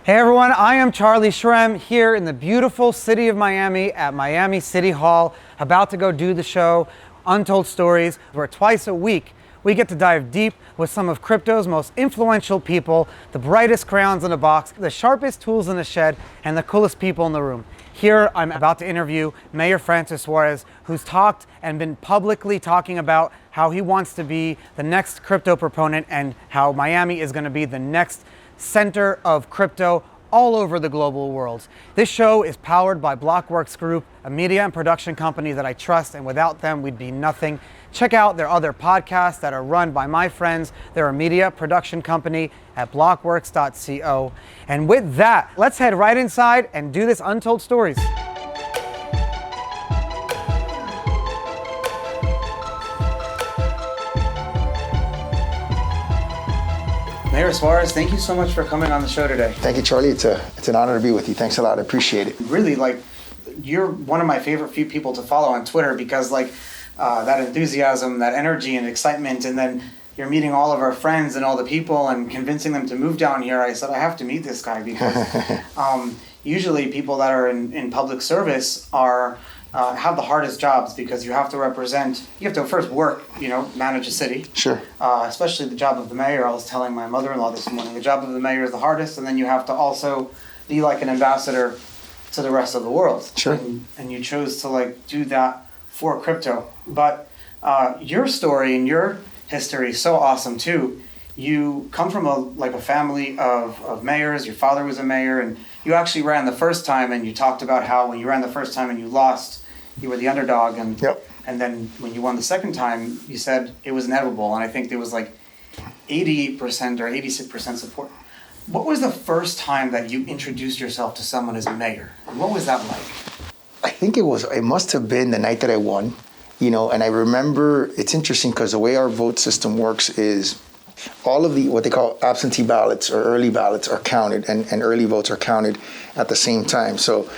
Hey everyone, I am Charlie Shrem here in the beautiful city of Miami at Miami City Hall, about to go do the show, Untold Stories, where twice a week we get to dive deep with some of crypto's most influential people, the brightest crayons in the box, the sharpest tools in the shed, and the coolest people in the room. Here, I'm about to interview Mayor Francis Suarez, who's talked and been publicly talking about how he wants to be the next crypto proponent and how Miami is going to be the next center of crypto all over the global world. This show is powered by Blockworks Group, a media and production company that I trust, and without them, we'd be nothing. Check out their other podcasts that are run by my friends. They're a media production company at blockworks.co. And with that, let's head right inside and do this Untold Stories. Mayor Suarez, thank you so much for coming on the show today. Thank you, Charlie. It's an honor to be with you. Thanks a lot. I appreciate it. Really, you're one of my favorite few people to follow on Twitter because, that enthusiasm, that energy and excitement, and then you're meeting all of our friends and all the people and convincing them to move down here. I said, I have to meet this guy because usually people that are in public service have the hardest jobs because you have to first work, manage a city. Sure. Especially the job of the mayor. I was telling my mother-in-law this morning, the job of the mayor is the hardest, and then you have to also be like an ambassador to the rest of the world. Sure. And you chose to do that for crypto. But your story and your history is so awesome too. You come from a family of mayors. Your father was a mayor, and you actually ran the first time, and you talked about how when you ran the first time and you lost, you were the underdog, and Yep. And then when you won the second time, you said it was inevitable, and I think there was 88% or 86% support. What was the first time that you introduced yourself to someone as a mayor? And what was that like? I think it must have been the night that I won, and I remember, it's interesting because the way our vote system works is all of what they call absentee ballots or early ballots are counted, and early votes are counted at the same time. So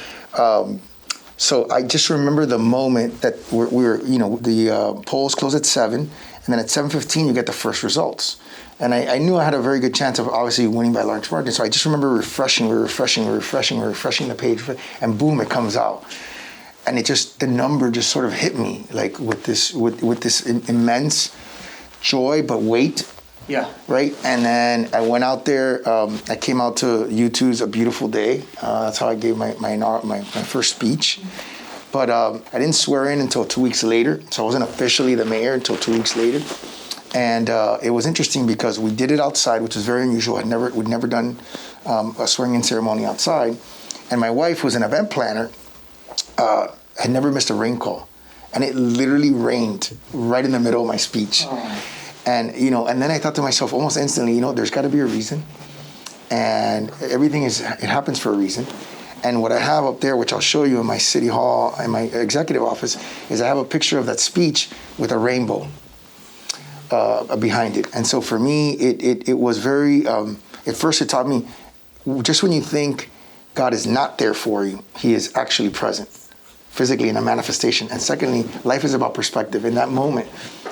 I just remember the moment that the polls close at 7, and then at 7:15 you get the first results. And I knew I had a very good chance of obviously winning by large margin. So I just remember refreshing the page, and boom, it comes out. And the number just sort of hit me with this immense joy, but weight. Yeah. Right. And then I went out there. I came out to U2's A Beautiful Day. That's how I gave my first speech. But I didn't swear in until 2 weeks later. So I wasn't officially the mayor until 2 weeks later. And it was interesting because we did it outside, which was very unusual. We'd never done a swearing-in ceremony outside. And my wife was an event planner, had never missed a rain call. And it literally rained right in the middle of my speech. Oh. And, and then I thought to myself almost instantly, there's got to be a reason. And it happens for a reason. And what I have up there, which I'll show you in my city hall, in my executive office, is I have a picture of that speech with a rainbow behind it. And so for me, it was very, at first it taught me, just when you think God is not there for you, he is actually present, physically in a manifestation. And secondly, life is about perspective. In that moment,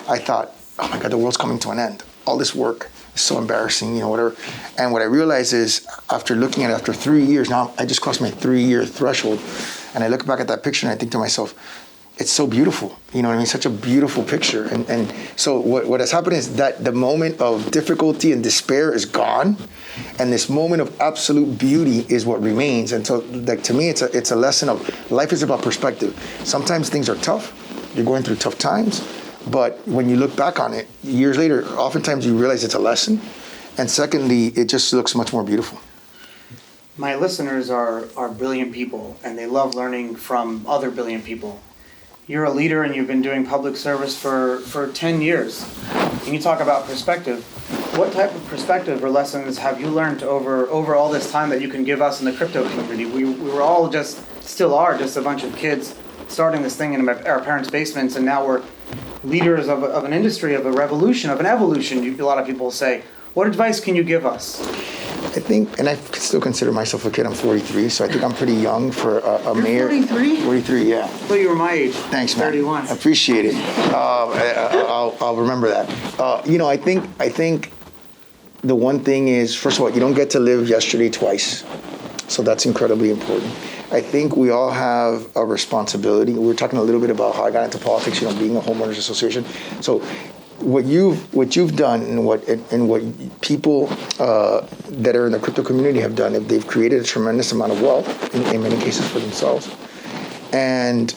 I thought, oh my God, the world's coming to an end. All this work is so embarrassing, whatever. And what I realized is, after looking at it after 3 years, now I just crossed my 3-year threshold, and I look back at that picture and I think to myself, it's so beautiful. You know what I mean? Such a beautiful picture. And so what has happened is that the moment of difficulty and despair is gone, and this moment of absolute beauty is what remains. And so to me, it's a lesson of life is about perspective. Sometimes things are tough. You're going through tough times. But when you look back on it years later, oftentimes you realize it's a lesson. And secondly, it just looks much more beautiful. My listeners are brilliant people, and they love learning from other brilliant people. You're a leader, and you've been doing public service for 10 years. Can you talk about perspective? What type of perspective or lessons have you learned over all this time that you can give us in the crypto community? We were all still are just a bunch of kids starting this thing in our parents' basements, and now we're leaders of an industry, of a revolution, of an evolution, a lot of people say. What advice can you give us? I think, and I still consider myself a kid, I'm 43, so I think I'm pretty young for a mayor. 43? 43, yeah. I thought you were my age. Thanks, man. 31. I appreciate it. I'll remember that. I think the one thing is, first of all, you don't get to live yesterday twice. So that's incredibly important. I think we all have a responsibility. We were talking a little bit about how I got into politics, being a homeowners association. So what you've done and what people that are in the crypto community have done, they've created a tremendous amount of wealth in many cases for themselves. And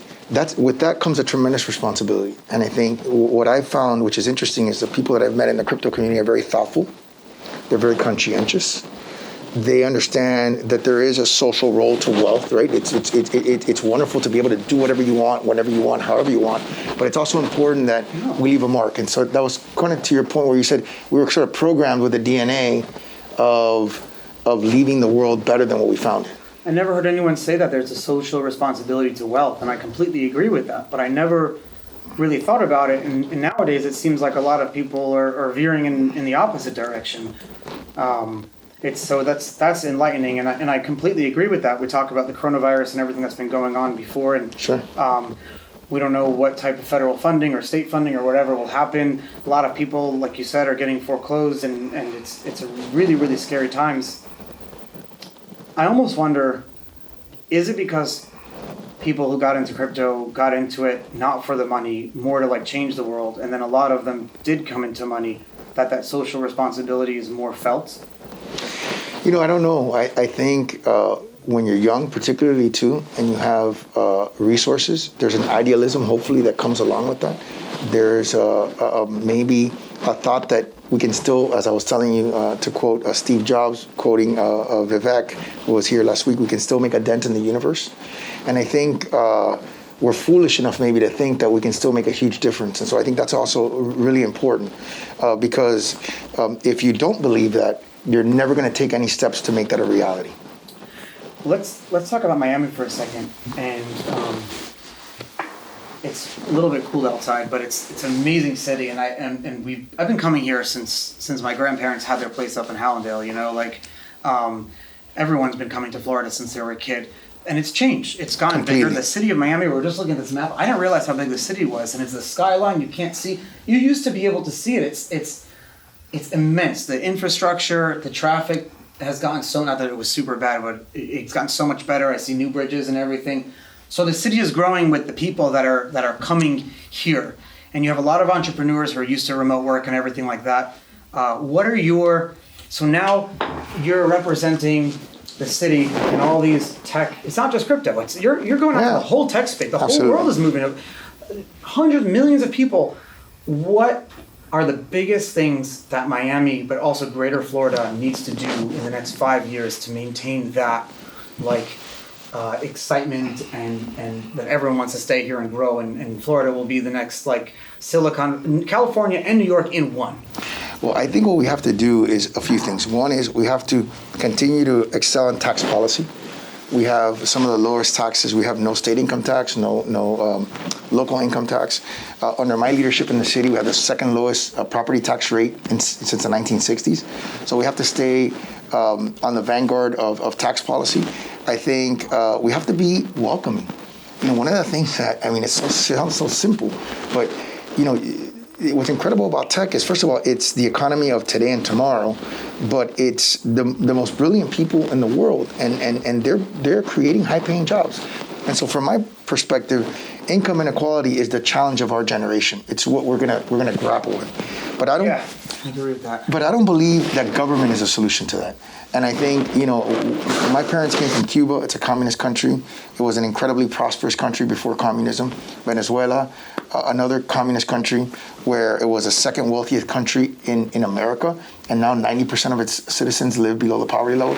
with that comes a tremendous responsibility. And I think what I've found, which is interesting, is the people that I've met in the crypto community are very thoughtful. They're very conscientious. They understand that there is a social role to wealth, right? It's wonderful to be able to do whatever you want, whenever you want, however you want. But it's also important that we leave a mark. And so that was kind of to your point where you said we were sort of programmed with the DNA of leaving the world better than what we found it. I never heard anyone say that there's a social responsibility to wealth, and I completely agree with that. But I never really thought about it, and nowadays it seems like a lot of people are veering in the opposite direction. That's enlightening, and I completely agree with that. We talk about the coronavirus and everything that's been going on before, and sure. We don't know what type of federal funding or state funding or whatever will happen. A lot of people, like you said, are getting foreclosed, and it's a really, really scary times. I almost wonder, is it because people who got into crypto got into it not for the money, more to change the world, and then a lot of them did come into money, that social responsibility is more felt? I don't know. I think when you're young, particularly too, and you have resources, there's an idealism, hopefully, that comes along with that. There's maybe a thought that we can still, as I was telling you, to quote Steve Jobs, quoting Vivek, who was here last week, we can still make a dent in the universe. And I think we're foolish enough maybe to think that we can still make a huge difference. And so I think that's also really important because if you don't believe that, you're never going to take any steps to make that a reality. Let's talk about Miami for a second. And it's a little bit cool outside, but it's an amazing city. And I've been coming here since my grandparents had their place up in Hallandale. Everyone's been coming to Florida since they were a kid. And it's changed. It's gotten bigger. The city of Miami, we were just looking at this map. I didn't realize how big the city was. And it's the skyline. You can't see. You used to be able to see it. It's immense. The infrastructure, the traffic has gotten so, not that it was super bad, but it's gotten so much better. I see new bridges and everything. So the city is growing with the people that are coming here. And you have a lot of entrepreneurs who are used to remote work and everything like that. So now you're representing the city and all these tech. It's not just crypto. You're going after the whole tech space. The whole world is moving up. Hundreds, millions of people. What are the biggest things that Miami, but also Greater Florida, needs to do in the next 5 years to maintain that excitement and that everyone wants to stay here and grow, and Florida will be the next Silicon, California and New York in one? Well, I think what we have to do is a few things. One is we have to continue to excel in tax policy. We have some of the lowest taxes. We have no state income tax, no local income tax. Under my leadership in the city, we have the second lowest property tax rate since the 1960s. So we have to stay on the vanguard of tax policy. I think we have to be welcoming. One of the things that, it sounds so simple, but what's incredible about tech is, first of all, it's the economy of today and tomorrow, but it's the most brilliant people in the world, and they're creating high-paying jobs. And so from my perspective, income inequality is the challenge of our generation. It's what we're gonna grapple with. But I agree with that. But I don't believe that government is a solution to that. And I think, my parents came from Cuba. It's a communist country. It was an incredibly prosperous country before communism. Venezuela, another communist country where it was the second wealthiest country in America, and now 90% of its citizens live below the poverty level.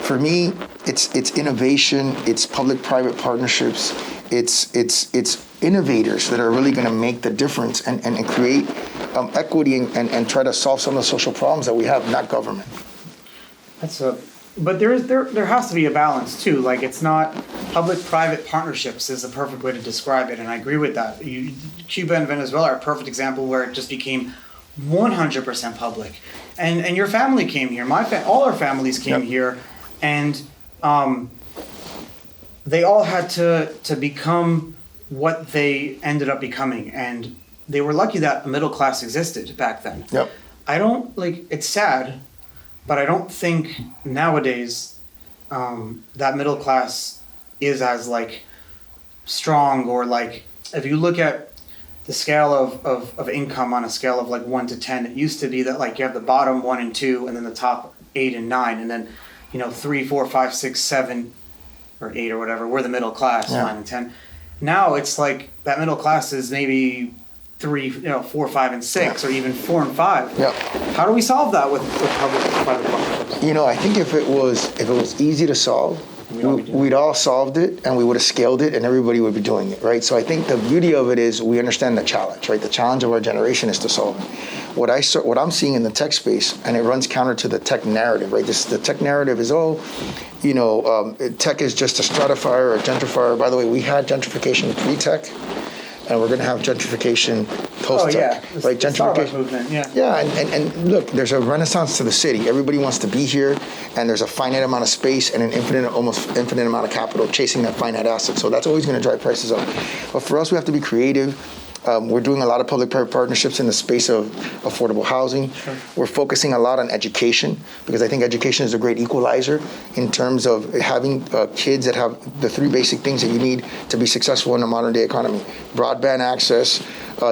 For me, it's innovation, it's public-private partnerships, it's innovators that are really going to make the difference and create equity and try to solve some of the social problems that we have, not government. But there has to be a balance too. It's not public-private partnerships is the perfect way to describe it, and I agree with that. Cuba and Venezuela are a perfect example where it just became 100% public, and your family came here. All our families came here, and they all had to become what they ended up becoming, and they were lucky that a middle class existed back then. Yep. It's sad. But I don't think nowadays that middle class is as like strong, or like if you look at the scale of income on a scale of like 1 to 10, it used to be that like you have the bottom 1 and 2, and then the top 8 and 9, and then 3, 4, 5, 6, 7, or 8 or whatever. We're the middle class, 9 and 10. Now it's like that middle class is maybe 3, 4, 5, and 6, or even 4 and 5. Yeah. How do we solve that with public-private partnerships? I think if it was easy to solve, we'd all solved it, and we would have scaled it, and everybody would be doing it, right? So I think the beauty of it is we understand the challenge, right? The challenge of our generation is to solve it. What I'm seeing in the tech space, and it runs counter to the tech narrative, right? The tech narrative is, tech is just a stratifier or a gentrifier. By the way, we had gentrification pre-tech, and we're going to have gentrification post-tech, right? Gentrification movement, yeah. Yeah, and look, there's a renaissance to the city. Everybody wants to be here, and there's a finite amount of space and an almost infinite amount of capital chasing that finite asset. So that's always going to drive prices up. But for us, we have to be creative. We're doing a lot of public-private partnerships in the space of affordable housing. Sure. We're focusing a lot on education, because I think education is a great equalizer in terms of having kids that have the 3 basic things that you need to be successful in the modern-day economy: broadband access,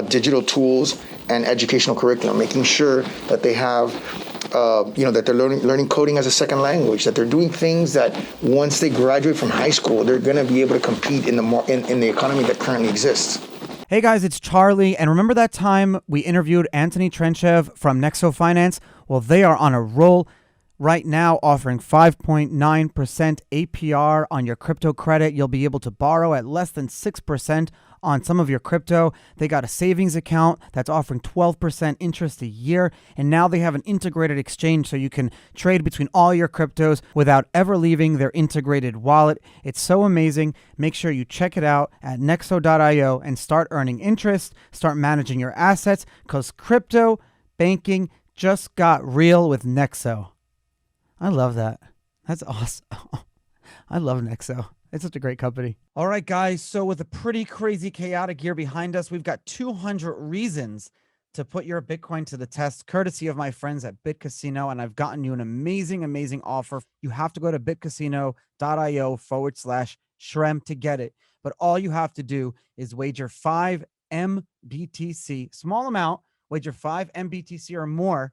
digital tools, and educational curriculum, making sure that they have that they're learning coding as a second language, that they're doing things that once they graduate from high school, they're going to be able to compete in the economy that currently exists. Hey guys, it's Charlie, and remember that time we interviewed Anthony Trenchev from NEXO Finance? Well, they are on a roll right now, offering 5.9% APR on your crypto credit. You'll be able to borrow at less than 6% on some of your crypto. They got a savings account that's offering 12% interest a year, and now they have an integrated exchange so you can trade between all your cryptos without ever leaving their integrated wallet. It's so amazing. Make sure you check it out at nexo.io and start earning interest, start managing your assets, because crypto banking just got real with NEXO. I love that. That's awesome. I love NEXO. It's such a great company. All right, guys. So with a pretty crazy, chaotic year behind us, we've got 200 reasons to put your Bitcoin to the test, courtesy of my friends at Bitcasino. And I've gotten you an amazing, amazing offer. You have to go to bitcasino.io/Shrem to get it. But all you have to do is wager 5 MBTC, small amount, wager 5 MBTC or more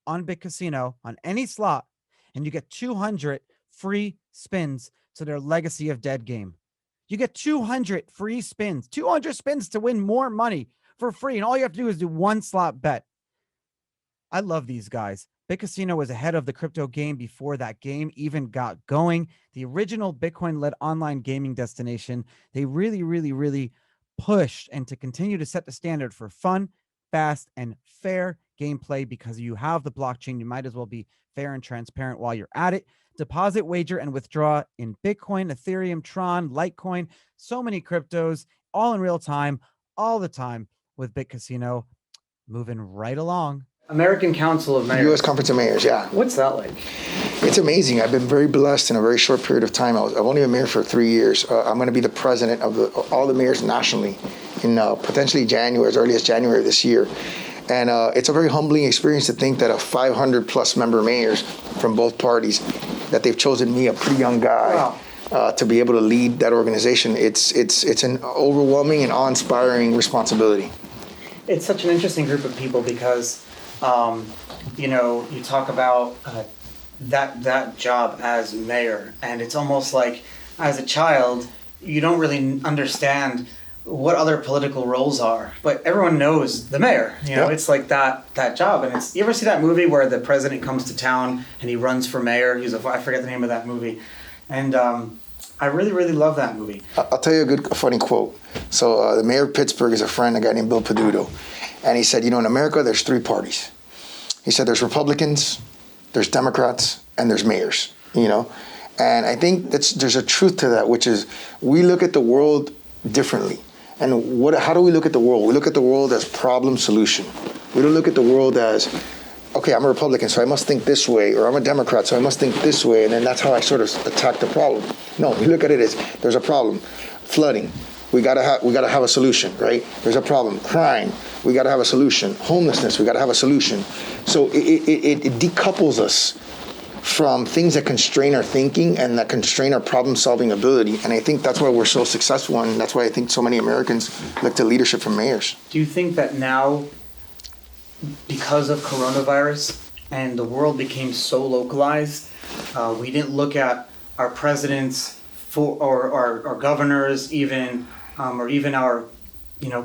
on Bitcasino on any slot, and you get 200 free spins to their Legacy of Dead game. You get 200 free spins, 200 spins to win more money for free. And all you have to do is do one slot bet. I love these guys. Bitcasino was ahead of the crypto game before that game even got going. The original Bitcoin-led online gaming destination. They really, really, really pushed and to continue to set the standard for fun, fast, and fair gameplay. Because you have the blockchain, you might as well be fair and transparent while you're at it. Deposit, wager, and withdraw in Bitcoin, Ethereum, TRON, LiteCoin, so many cryptos, all in real time, all the time with Bitcasino. Moving right along. American Council of Mayors. U.S. Conference of Mayors, yeah. What's that like? It's amazing. I've been very blessed in a very short period of time. I've only been mayor for 3 years. I'm going to be the president of all the mayors nationally in potentially January, as early as January of this year. And it's a very humbling experience to think that a 500-plus member mayors from both parties, that they've chosen me, a pretty young guy, wow, to be able to lead that organization. It's an overwhelming and awe-inspiring responsibility. It's such an interesting group of people because, you talk about that job as mayor, and it's almost like as a child, you don't really understand what other political roles are, but everyone knows the mayor. Yep. It's like that job. And you ever see that movie where the president comes to town and he runs for mayor? I forget the name of that movie. And I really, really love that movie. I'll tell you a funny quote. So the mayor of Pittsburgh is a friend, a guy named Bill Peduto. And he said, in America, there's 3 parties. He said there's Republicans, there's Democrats, and there's mayors, And I think there's a truth to that, which is we look at the world differently. And how do we look at the world? We look at the world as problem solution. We don't look at the world as, okay, I'm a Republican, so I must think this way, or I'm a Democrat, so I must think this way, and then that's how I sort of attack the problem. No, we look at it as there's a problem. Flooding, we gotta have a solution, right? There's a problem. Crime, we gotta have a solution. Homelessness, we gotta have a solution. So it decouples us from things that constrain our thinking and that constrain our problem-solving ability. And I think that's why we're so successful, and that's why I think so many Americans look to leadership from mayors. Do you think that now, because of coronavirus and the world became so localized, we didn't look at our presidents or our governors even, or even our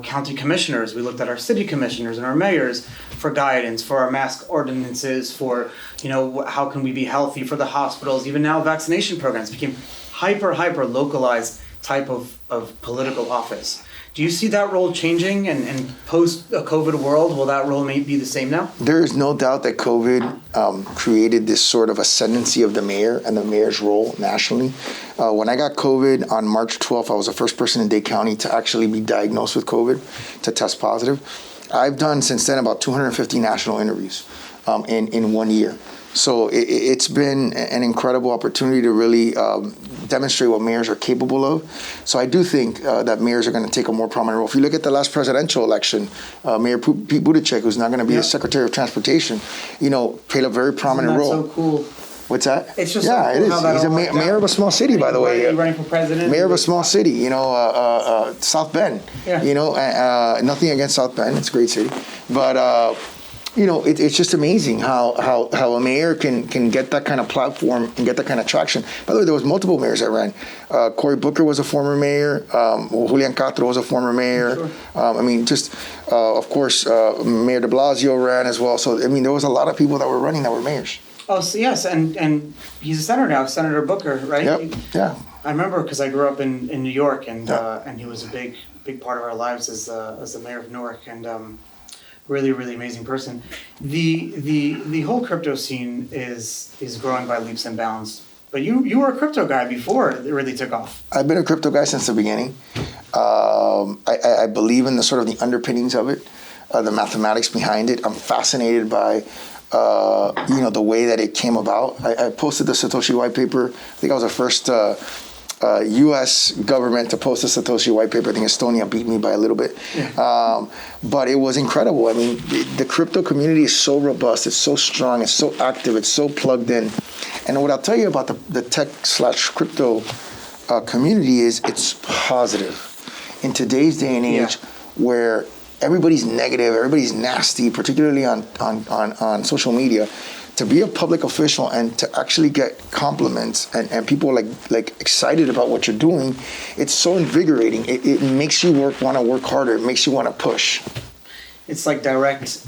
county commissioners. We looked at our city commissioners and our mayors for guidance, for our mask ordinances, for, how can we be healthy, for the hospitals. Even now, vaccination programs became hyper localized type of political office. Do you see that role changing, and post a COVID world, will that role be the same now? There is no doubt that COVID created this sort of ascendancy of the mayor and the mayor's role nationally. When I got COVID on March 12th, I was the first person in Dade County to actually be diagnosed with COVID, to test positive. I've done since then about 250 national interviews in 1 year. So it's been an incredible opportunity to really demonstrate what mayors are capable of. So I do think that mayors are going to take a more prominent role. If you look at the last presidential election, Mayor Pete Buttigieg, who's now going to be the Secretary of Transportation, played a very prominent role. That's so cool. What's that? It's just yeah, so cool. It is. He's a mayor of a small city, by the way. Are you running for president? Mayor of a small city, South Bend. Yeah. Nothing against South Bend; it's a great city, but. It's just amazing how a mayor can get that kind of platform and get that kind of traction. By the way, there was multiple mayors that ran. Cory Booker was a former mayor. Julian Castro was a former mayor. Sure. Of course, Mayor de Blasio ran as well. So, there was a lot of people that were running that were mayors. Oh, so yes, and he's a senator now, Senator Booker, right? Yep. Yeah. I remember because I grew up in New York, and he was a big part of our lives as the mayor of Newark, and really amazing person. The whole crypto scene is growing by leaps and bounds. But you were a crypto guy before it really took off. I've been a crypto guy since the beginning. I believe in the sort of the underpinnings of it, the mathematics behind it. I'm fascinated by the way that it came about. I posted the Satoshi white paper. I think I was the first U.S. government to post a Satoshi white paper. I think Estonia beat me by a little bit. Yeah. But it was incredible. The crypto community is so robust, it's so strong, it's so active, it's so plugged in. And what I'll tell you about the tech/crypto community is it's positive. In today's day and age, where everybody's negative, everybody's nasty, particularly on social media, to be a public official and to actually get compliments and people like excited about what you're doing, it's so invigorating. It makes you want to work harder. It makes you want to push. It's like direct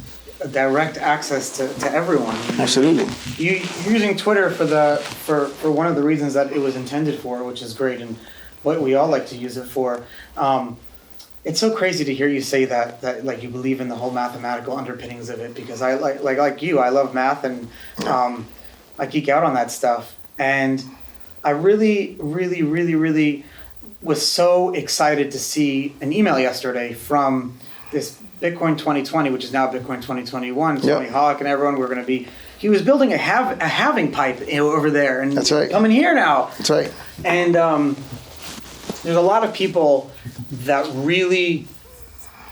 access to everyone. Absolutely. You're using Twitter for one of the reasons that it was intended for, which is great, and what we all like to use it for. It's so crazy to hear you say that like you believe in the whole mathematical underpinnings of it, because I like you, I love math, and I geek out on that stuff. And I really was so excited to see an email yesterday from this Bitcoin 2020, which is now Bitcoin 2021, Tony Hawk and everyone. He was building a halving pipe over there, and that's right. Coming here now. That's right. And there's a lot of people that really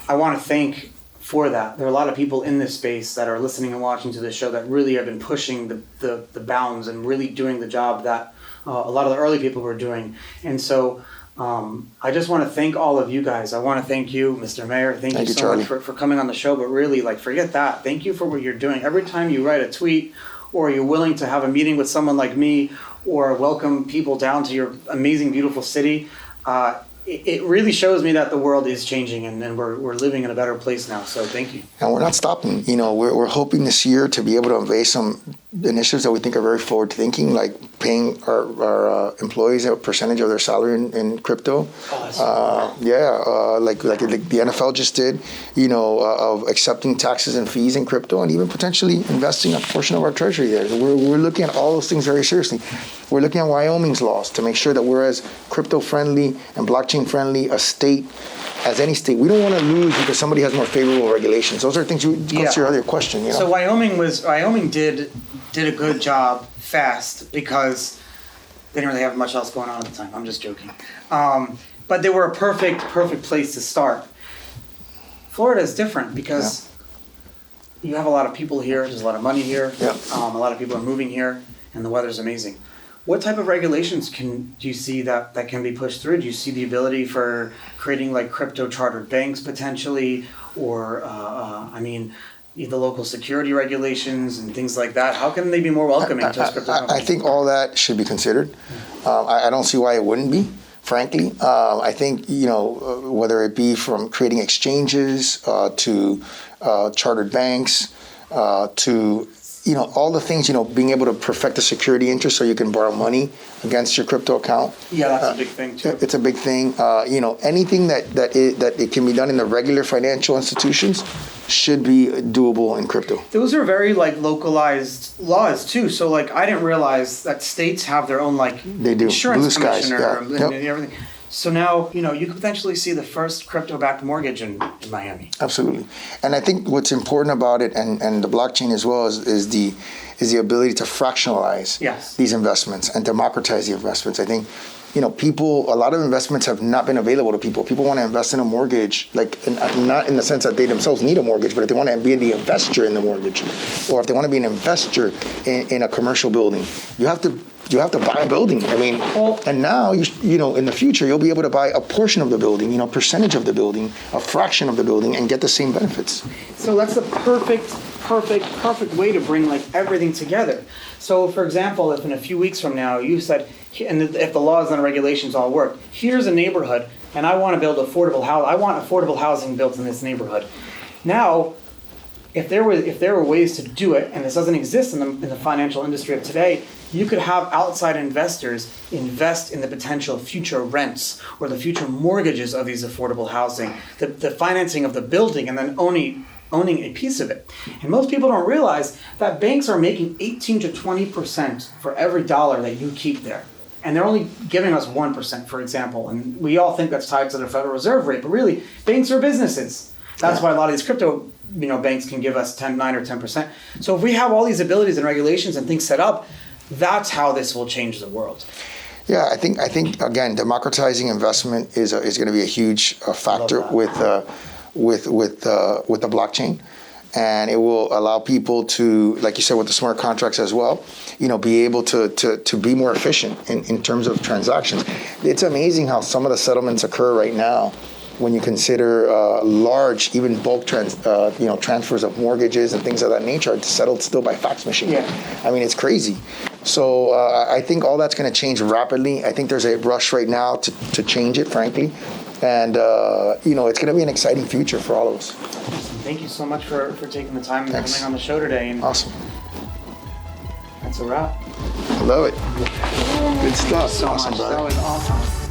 I want to thank for that. There are a lot of people in this space that are listening and watching to this show that really have been pushing the bounds and really doing the job that a lot of the early people were doing. And so I just want to thank all of you guys. I want to thank you, Mr. Mayor. Thank you so much for coming on the show. But really, forget that. Thank you for what you're doing. Every time you write a tweet, or you're willing to have a meeting with someone like me, or welcome people down to your amazing, beautiful city, it really shows me that the world is changing, and we're living in a better place now. So thank you. And we're not stopping. We're hoping this year to be able to unveil some initiatives that we think are very forward thinking, like paying our employees a percentage of their salary in crypto. Oh, that's like the NFL just did, of accepting taxes and fees in crypto, and even potentially investing a portion of our treasury there. So we're looking at all those things very seriously. We're looking at Wyoming's laws to make sure that we're as crypto friendly and blockchain friendly a state as any state. We don't want to lose because somebody has more favorable regulations. Those are things to your other question. So Wyoming did a good job fast because they didn't really have much else going on at the time. I'm just joking. But they were a perfect place to start. Florida is different because you have a lot of people here, there's a lot of money here, Yep. a lot of people are moving here, and the weather's amazing. What type of regulations do you see that can be pushed through? Do you see the ability for creating like crypto chartered banks potentially, or the local security regulations and things like that? How can they be more welcoming to us crypto companies? I think all that should be considered. I don't see why it wouldn't be, frankly. I think, whether it be from creating exchanges to chartered banks to all the things, being able to perfect the security interest so you can borrow money against your crypto account. Yeah, that's a big thing too. It's a big thing. Anything that it can be done in the regular financial institutions should be doable in crypto. Those are very localized laws too. So I didn't realize that states have their own They do. insurance Blue skies, commissioner yeah. and everything. So now, you could potentially see the first crypto-backed mortgage in Miami. Absolutely. And I think what's important about it and the blockchain as well is the ability to fractionalize these investments and democratize the investments. I think, a lot of investments have not been available to people. People want to invest in a mortgage, not in the sense that they themselves need a mortgage, but if they want to be the investor in the mortgage, or if they want to be an investor in a commercial building, you have to buy a building. And now in the future you'll be able to buy a portion of the building, percentage of the building, a fraction of the building, and get the same benefits. So that's the perfect way to bring everything together. So for example, if in a few weeks from now you said, and if the laws and the regulations all work, here's a neighborhood and I want to build affordable housing. I want affordable housing built in this neighborhood. Now, if there were ways to do it, and this doesn't exist in the financial industry of today, you could have outside investors invest in the potential future rents or the future mortgages of these affordable housing, the financing of the building, and then owning a piece of it. And most people don't realize that banks are making 18 to 20% for every dollar that you keep there. And they're only giving us 1%, for example. And we all think that's tied to the Federal Reserve rate, but really, banks are businesses. That's why a lot of these crypto banks can give us 9 or 10%. So if we have all these abilities and regulations and things set up, that's how this will change the world. Yeah, I think again, democratizing investment is going to be a huge factor with the blockchain, and it will allow people to, like you said, with the smart contracts as well, be able to be more efficient in terms of transactions. It's amazing how some of the settlements occur right now when you consider large, even bulk transfers of mortgages and things of that nature are settled still by fax machine. Yeah. It's crazy. So I think all that's going to change rapidly. I think there's a rush right now to change it, frankly. And, it's going to be an exciting future for all of us. Thank you so much for taking the time and coming on the show today. And awesome. That's a wrap. I love it. Good stuff. Thank you so much. Awesome, brother. That was awesome.